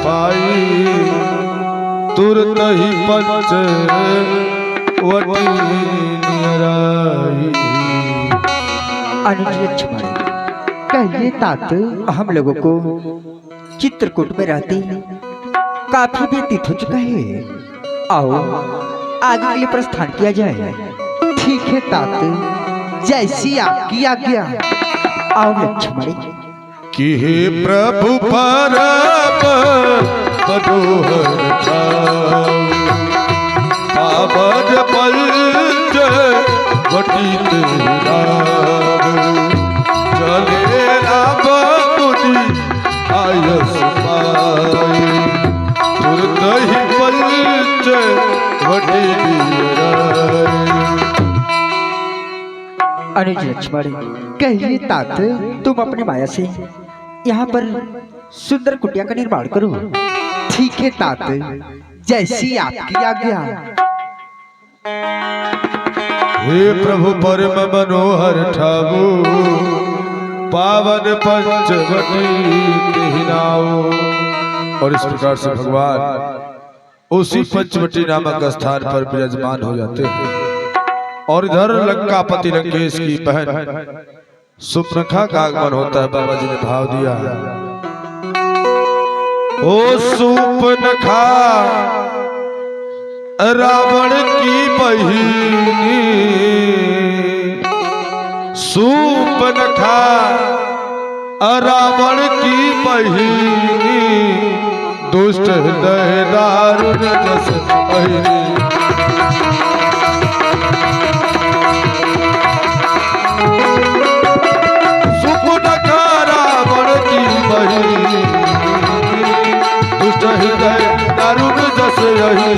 पाई तुरत ही पंच वटी निराई। अनुज लक्ष्मण कहिए तात, हम लोगों को चित्रकूट में रहते काफी व्यतीत हो चुका है, आओ आगे के लिए प्रस्थान किया जाए। ठीक है तात, जैसी आपकी आज्ञा। आओ लक्ष्मण। कि हे प्रभु परम मनोहर छाऊ, पावन पंच वटित राम, चले राम मुनि आयस पाई तुरत ही पंच वटित राम। अनुज लक्ष्मण कहिए तात। तुम अपने माया से यहाँ पर सुंदर कुटिया का निर्माण करो। ठीक है तात, जैसी आपकी आज्ञा। हे प्रभु परम मनोहर ठाऊ, पावन पंचवटी नाओ। और इस प्रकार से भगवान उसी पंचवटी नामक स्थान पर विराजमान हो जाते हैं। और इधर लंकापति लंकेश की बहन सुपनखा का आगमन होता है। बाबा जी ने भाव दिया, ओ सुपनखा रावण की बहिनी, सुपनखा रावण की बहिनी, दुष्ट हृदय दारुण जस बहिनी। सुपनखा रावण की बहिनी, दुष्ट हृदय दारुण जस यही,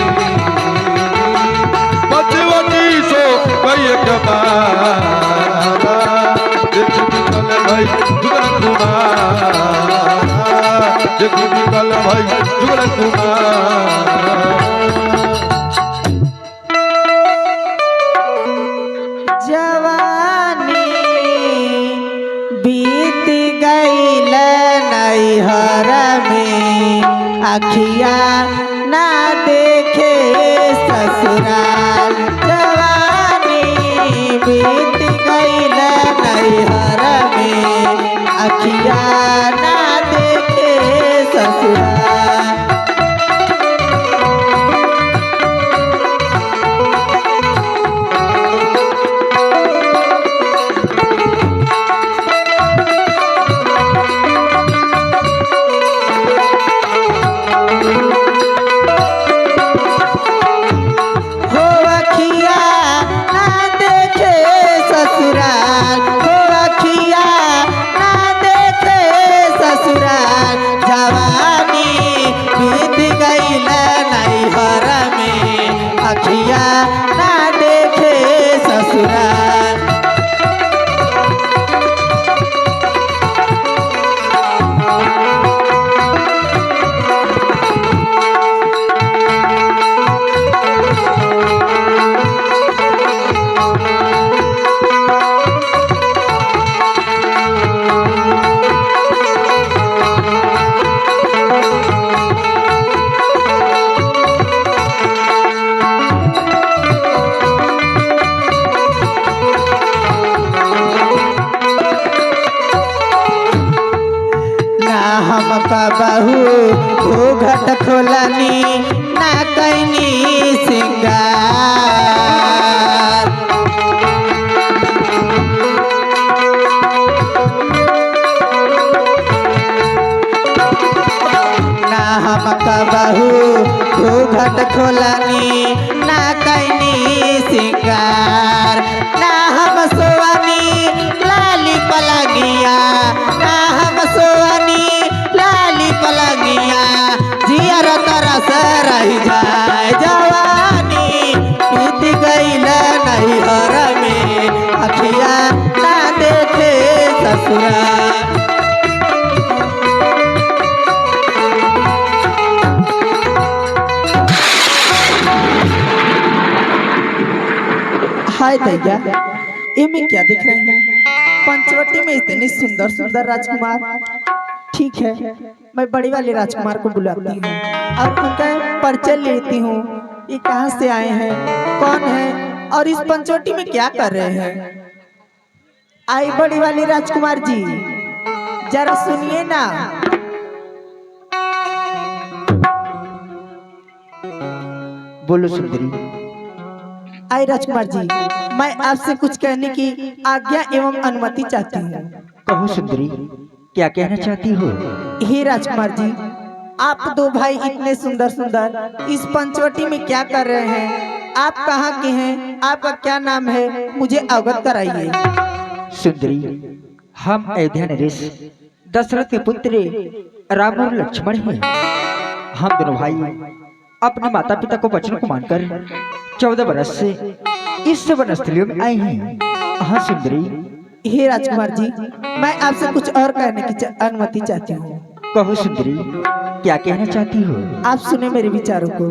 पंचवटी सो कई कमारा, देख निकल भाई जुगल कुमार, देख निकल भाई जुगल कुमार। जवानी बीत गईल नैहर में, अखिया ना देखे ससुराल। जवानी बीत गईल नैहर में, अखिया ना देखे ससुराल। बहू घूंघट खोलनी ना कैनी सिंगार। ना हम बहू घूंघट खोलनी ना कैनी सिंगार। ना हम सोवनी लाली पलंगिया, ना हम सोवनी लाली पलंगिया, जियर तरस रह जाए। जवानी बीत गईल नैहर में, अखिया ना देखे ससुराल। हाय दैया, ये में क्या दिख रहे हैं? पंचवटी में इतने सुंदर सुंदर राजकुमार। ठीक है, मैं बड़ी वाले राजकुमार को बुलाती हूँ और उनका परिचय लेती हूँ। ये कहाँ से आए हैं, कौन है और इस पंचवटी में क्या कर रहे हैं। आई बड़ी वाली राजकुमार जी, जरा सुनिए ना। बोलो सुंदरी। आई राजकुमार जी, मैं आपसे कुछ कहने की आज्ञा एवं अनुमति चाहती हूँ। कहो सुंदरी, क्या कहना चाहती हो। हे राजकुमार जी, आप दो भाई इतने सुंदर सुंदर इस पंचवटी में क्या कर रहे हैं। आप कहाँ के हैं, आपका क्या नाम है, मुझे अवगत कराइए। सुंदरी, हम अयोध्या नरेश दशरथ के पुत्र राम और लक्ष्मण हैं। हम दोनों भाई अपने माता पिता को वचन को मानकर 14 बरस से इस वनस्थलियों में आए हैं। हाँ सुंदरी। हे राजकुमार जी, मैं आपसे कुछ और कहने की अनुमति चाहती हूँ। कहो सुंदरी, क्या कहना चाहती हो। आप सुने मेरे विचारों को।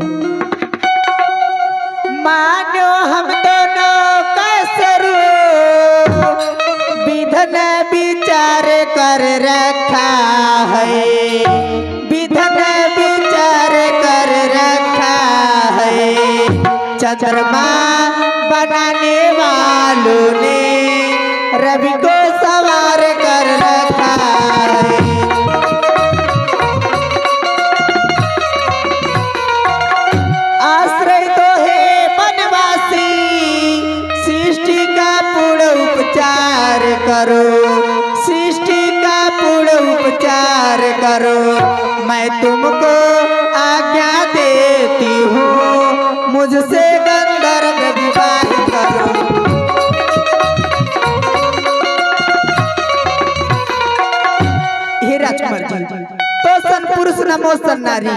मानो हम दोनों का स्वरूप विधन विचार कर रखा है, विधन विचार कर रखा है। चंद्रमा बनाने वालों ने रवि को सवार कर रखा है। आश्रय तो है बनवासी, सृष्टि का पूर्ण उपचार करो, सृष्टि का पूर्ण उपचार करो। मैं तुमको आज्ञा देती हूँ, मुझसे गंधर्व विवाह करो। हे राजकुमार जी, तो सन पुरुष नमो सन नारी,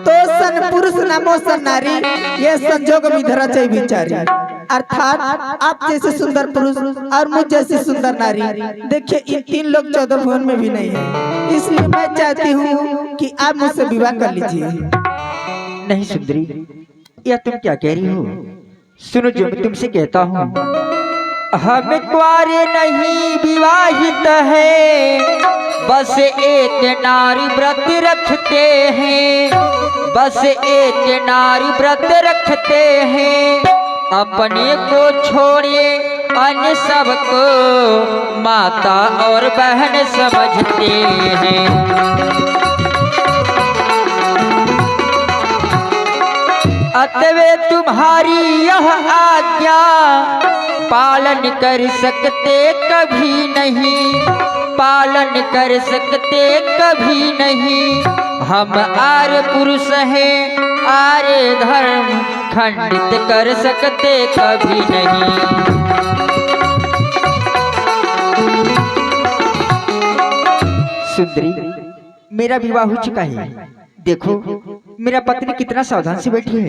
तो सन पुरुष नमो सन नारी, ये संजोग विधरा चै विचारी। अर्थात आप जैसे सुंदर पुरुष और मुझ जैसी सुंदर नारी, देखिए इन 3 लोग 14 भुवन में भी नहीं है। इसलिए मैं चाहती हूँ कि आप मुझसे विवाह कर लीजिए। नहीं सुंदरी, यह तुम क्या कह रही हो। सुनो जो मैं तुमसे कहता हूँ। हम कुआरे नहीं विवाहित है, बस एक नारी व्रत रखते हैं, बस एक नारी व्रत रखते हैं। अपने को छोड़िए अन्य सबको माता और बहन समझते हैं। अतवे तुम्हारी यह आज्ञा पालन कर सकते कभी नहीं, पालन कर सकते कभी नहीं। हम आर्य पुरुष हैं, आर्य धर्म खंडित कर सकते कभी नहीं। सुंदरी, मेरा विवाह हो चुका है। देखो मेरा पत्नी कितना सावधान से बैठी है।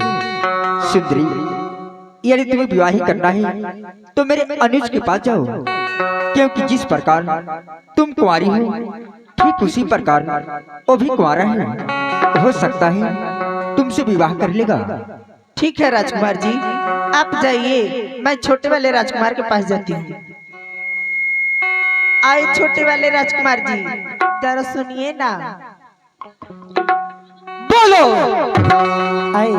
सुंदरी, यदि तुम्हें विवाह ही करना है तो मेरे अनुज के पास जाओ, क्योंकि जिस प्रकार तुम कुंवारी हो ठीक उसी प्रकार वो भी कुंवारा है। हो सकता है तुमसे विवाह कर लेगा। ठीक है राजकुमार जी, आप जाइए, मैं छोटे वाले राजकुमार के पास जाती हूँ। आए छोटे वाले राजकुमार जी, जरा सुनिए ना। बोलो। आए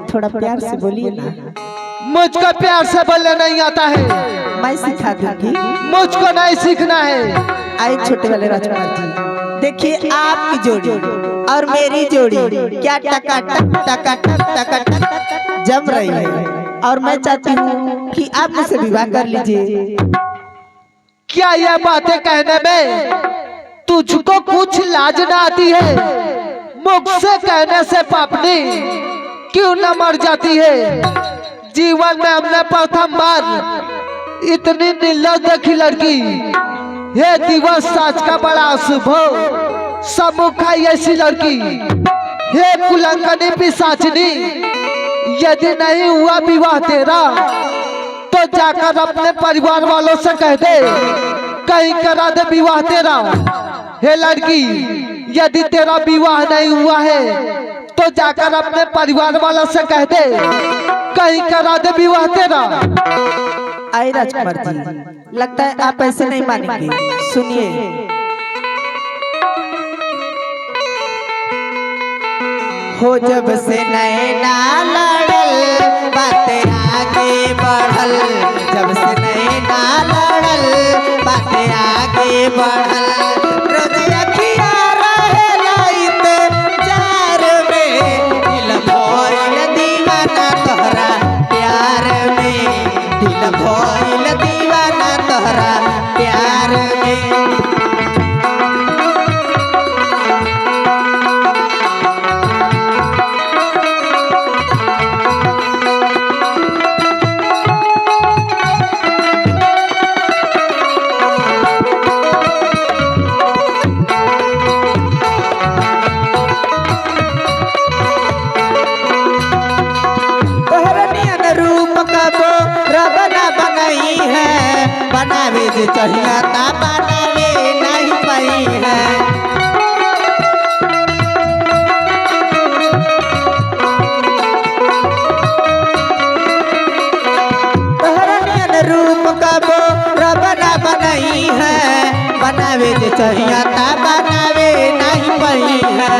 थोड़ा प्यार से बोलिए ना। मुझको प्यार से बोलने नहीं आता है, मैं सिखा दूंगी। मुझको नहीं सीखना है। आए छोटे वाले राजकुमार जी, देखिए आपकी जोड़ी और मेरी जोड़ी क्या टकाटक टकाटक टकाटक जम रही है, और मैं चाहती हूँ कि आप मुझसे विवाह कर लीजिए। क्या यह बातें कहने में तुझको कुछ लाज न आती है। मुझसे कहने से पापनी क्यों न मर जाती है। जीवन में हमने प्रथम बार इतनी निर्लज देखी लड़की। ये दिवस साज का बड़ा शुभ हो, सम्मुख आई ऐसी लड़की। हे कुलंकनी पिशाचिनी, यदि नहीं हुआ विवाह तेरा तो जाकर अपने परिवार वालों से कह दे, कहीं करा दे विवाह तेरा। हे लड़की, यदि तेरा विवाह नहीं हुआ है तो जाकर अपने परिवार वालों से कह दे, कहीं करा दे विवाह तेरा। आए राजकुमार जी, लगता है आप ऐसे नहीं मानेंगे। सुनिए, हो जब से नैना लड़ल बात आगे बढ़ल, जब से नैना लड़ल बात आगे बढ़ल। रोज अखिया रहेला इंतजार में, दिल भइल दीवाना तोहरा प्यार में, दिल भइल दीवाना तोहरा प्यार में। बनावे जे चाहिए ता बनावे नहीं पाई है। तोहरा रूप का वो रब ना बनाई है, बनावे जे चाहिए ता बनावे नहीं पाई है।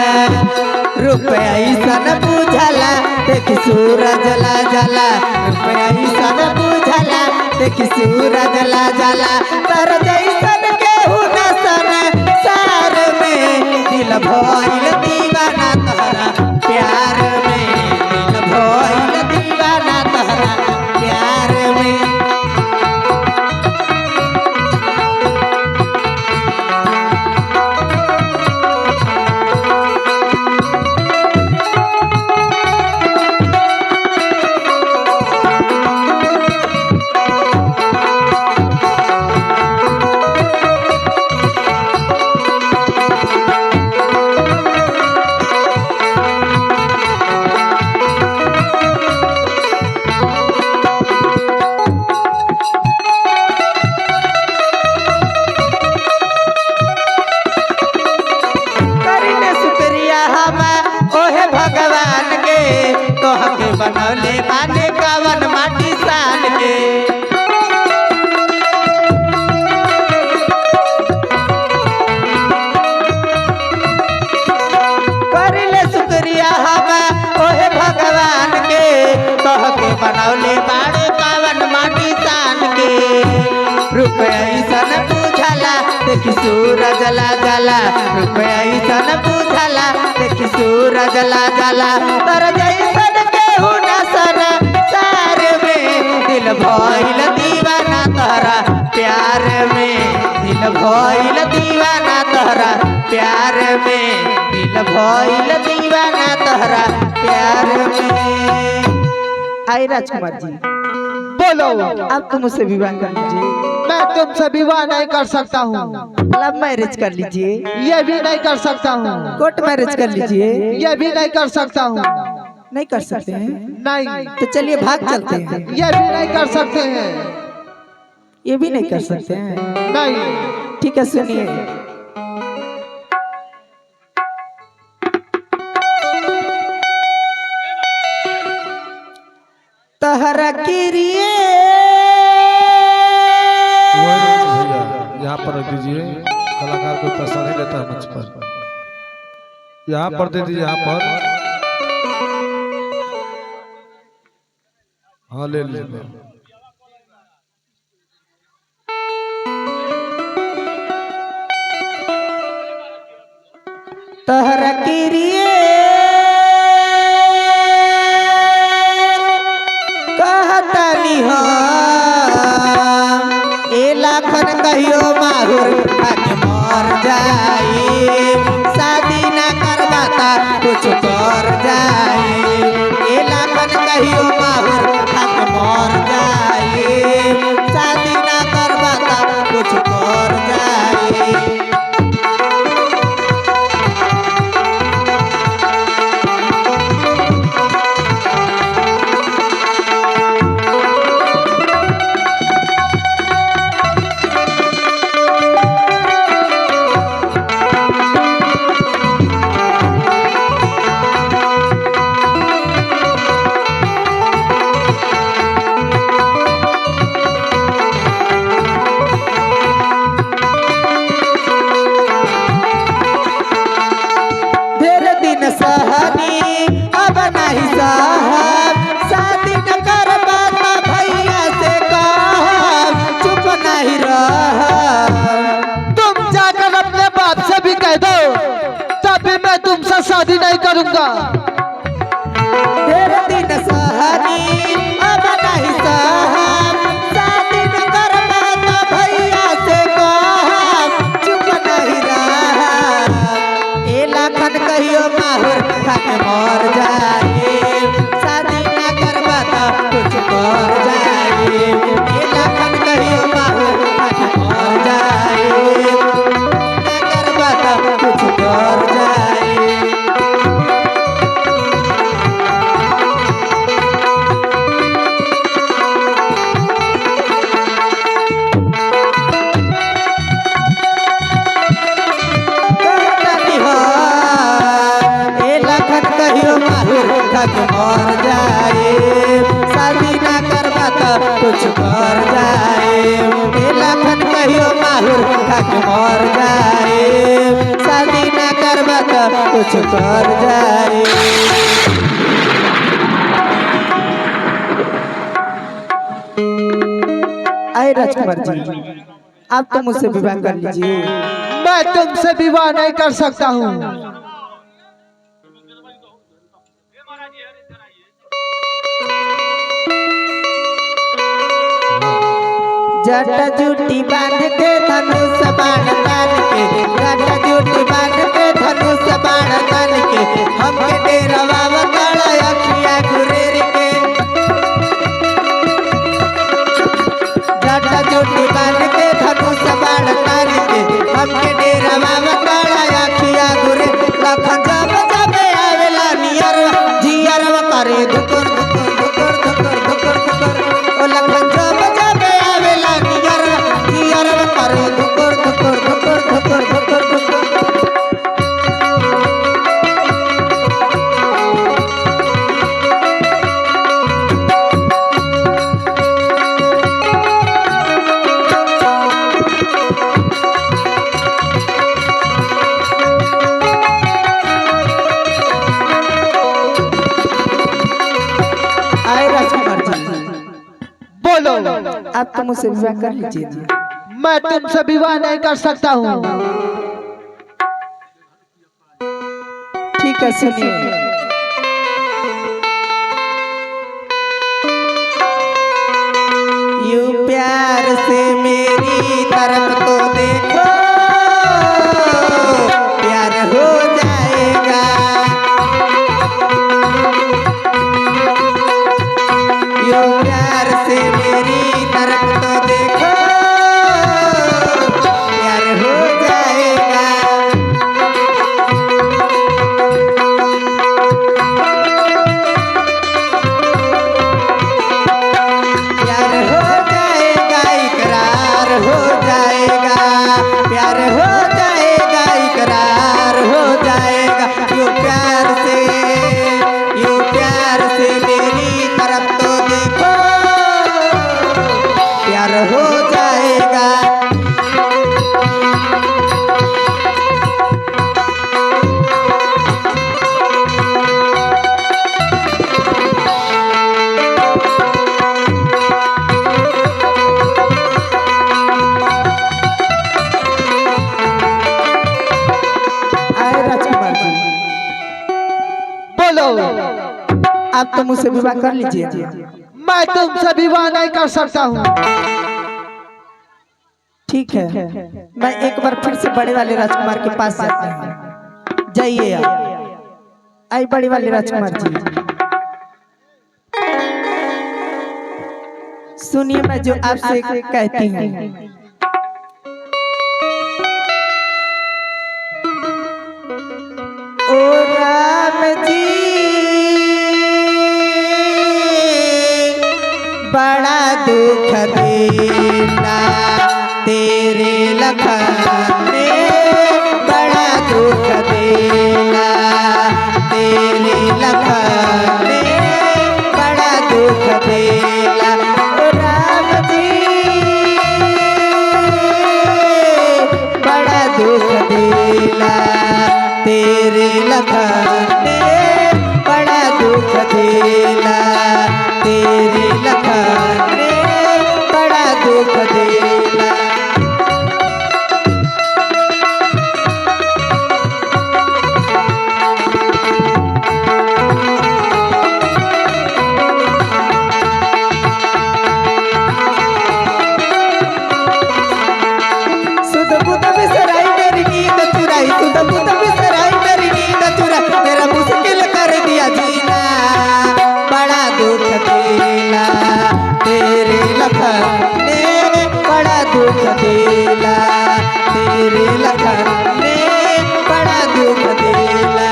रूप ऐसन बुझला देखी सूरज ला जला, रूप ऐसन बुझला देखी सूरज ला जला। तर जैसन केहू न संसार में, दिल भइल दीवाना तोहरा प्यार में, दिल भइल दीवाना तोहरा प्यार में। बनौले बाने कवन माटी सान के, करिले शुक्रिया हम ओहे भगवान के, कह के बनौले बाने कवन माटी सान के। रूप ऐसन बुझला देखी सूरज ला जला, रूप ऐसन बुझला देखी सूरज ला जला। तर जैसन संसार में, दिल भइल दीवाना तोहरा प्यार में, दिल भइल दीवाना तोहरा प्यार में, दिल भइल दीवाना तोहरा प्यार में। आई राजकुमार जी बोलो। अब तुम मुझसे विवाह कर लीजिए। मैं तुमसे विवाह नहीं कर सकता हूँ। लव मैरिज कर लीजिए। ये भी नहीं कर सकता हूँ। कोर्ट मैरिज कर लीजिए। ये भी नहीं कर सकता हूँ। नहीं कर सकते हैं? नहीं। तो चलिए भाग चलते हैं। ये भी नहीं कर सकते हैं। ये भी नहीं कर सकते हैं? नहीं। ठीक है सुनिए। तहरा किरिए यहाँ पर रख दीजिए, कलाकार कोई पैसा नहीं लेता मंच पर। यहाँ पर दे दीजिए, यहाँ पर। हाँ ले ले। तहरा किरिए कहतनी हो ए लाखन कहियो माहुर खाके मर जाई, शादी ना करवाता कुछ कर जाई। ए लाखन कहियो माहुर खाके मर जाई, शादी ना करवाता कुछ कर जाई। नहीं साहब शादी न करबा तो भैया से कह चुप नहीं रह। तुम जाकर अपने बाप से भी कह दो तभी मैं तुमसे शादी नहीं करूंगा। तेरे दिन सहनी अब नहीं साहब शादी न करबा तो भैया से कह चुप नहीं रह। ए लाखन कहियो माहुर खा के मर जाए शादी न करबा तो कुछ कर जाए। ए लाखन कहियो माहुर खा के मर जाए न करबा तो कुछ कर जाए। मर जाए शादी ना करबा तो कुछ कर जाए। ए लाखन कहियो माहुर खाके मर जाए शादी ना करबा तो कुछ कर जाए। आए राजकुमार जी आप तो मुझसे विवाह कर लीजिए। मैं तुमसे विवाह नहीं कर सकता हूँ। जटा जूटी बांध के धनुष बाण तान के जटा जूटी बांध के धनुष बाण तान के हमके डेरवा बताड़ा अखिया गुरेर के। जटा जूटी बांध के धनुष बाण तान के हमके डेरवा बताड़ा अखिया गुरेर। लखन जब जब आवेला नियर जियर करे धुकर धुकर धुकर धुकर धुकर धुकर। ओ लखन जब जब आवेला नियर जियर करे धुकर धुकर धुकर धुकर धुकर धुकर। आए राजकुमार जी बोलो। आप तो मुझसे विवाह कर लीजिए ना। मैं तुमसे विवाह नहीं कर सकता हूँ। ठीक है सुनिए। यूं प्यार से मेरी तरफ तो देखो प्यार हो जाएगा। यूं प्यार से मेरी तरफ तो देखो प्यार हो जाएगा। प्यार हो जाएगा इकरार हो जाएगा। प्यार हो जाएगा इकरार हो जाएगा। यूं प्यार से मेरी तरफ तो देखो प्यार हो जाएगा। आए राजकुमार जी बोलो। आप तो मुझसे विवाह कर लीजिए। मैं तुमसे विवाह नहीं कर सकता हूँ। ठीक है मैं एक बार फिर से बड़े वाले राजकुमार के पास जाता हूँ। जाइए आप। आई बड़े वाले राजकुमार जी सुनिए मैं जो आपसे कहती हूँ। ओ राम जी बड़ा दुख देना तेरे लखन ने बड़ा दुख देना तेरे लखन ने बड़ा दुख देना। ओ राम जी बड़ा दुख देना तेरे लखन ने बड़ा दुख लखन ने बड़ा दुख देला, तेरे लखन ने बड़ा दुख देला।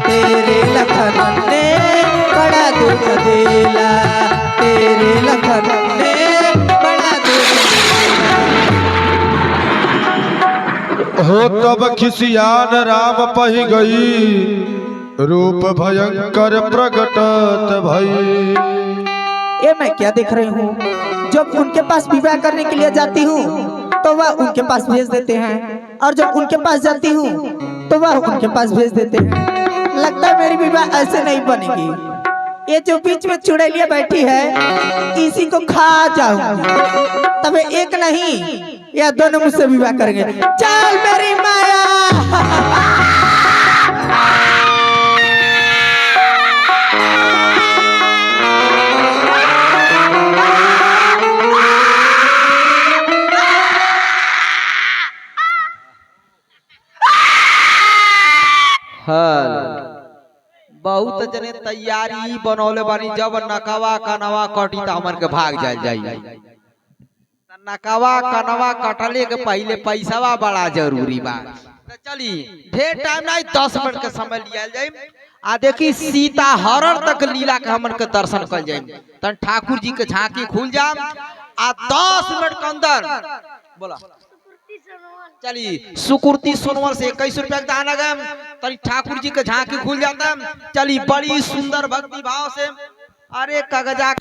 तेरे लखन ने बड़ा दुख देला, तेरे लखन ने बड़ा दुख देला। हो तब खिसियान राम पही गई, रूप भयंकर प्रकटत भई। ये मैं क्या देख रही हूँ? जब उनके पास विवाह करने के लिए जाती हूँ तो वह उनके पास भेज देते हैं, और जब उनके पास जाती हूँ तो वह उनके पास भेज देते हैं। लगता है मेरी विवाह ऐसे नहीं बनेगी। ये जो बीच में चुड़ैलिया बैठी है इसी को खा जाऊंगी, तब एक नहीं या दोनों मुझसे विवाह करेंगे। चल मेरी माया। बहुत जने तैयारी बनौले बानी, जब नकवा कनवा कटी त हमन के भाग जाई। नकवा कनवा कटले के पहले पैसावा बड़ा जरूरी बा। तो चली ढेर टाइम नहीं, 10 मिनट के समय लिया जाए। आ देखी सीता हरण तक लीला के हमन के दर्शन कर जाए। तन ठाकुर जी के झांकी खुल जा, आ 10 मिनट के अंदर बोला चली सुकुर्ती सोनवर से 21 रुपया का दान गम, तनी ठाकुर जी के झांकी खुल जाता। चली बड़ी सुंदर भक्ति भाव से अरे कागजा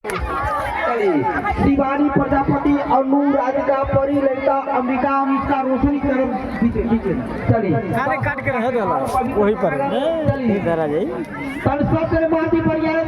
शिवानी प्रजापति और नूर राधिका परी ललिता अंबिका अमिका रोशनी तरफ पीछे चली काट के रह गया वही पर इधर आ जाई तन सब माटी पर यार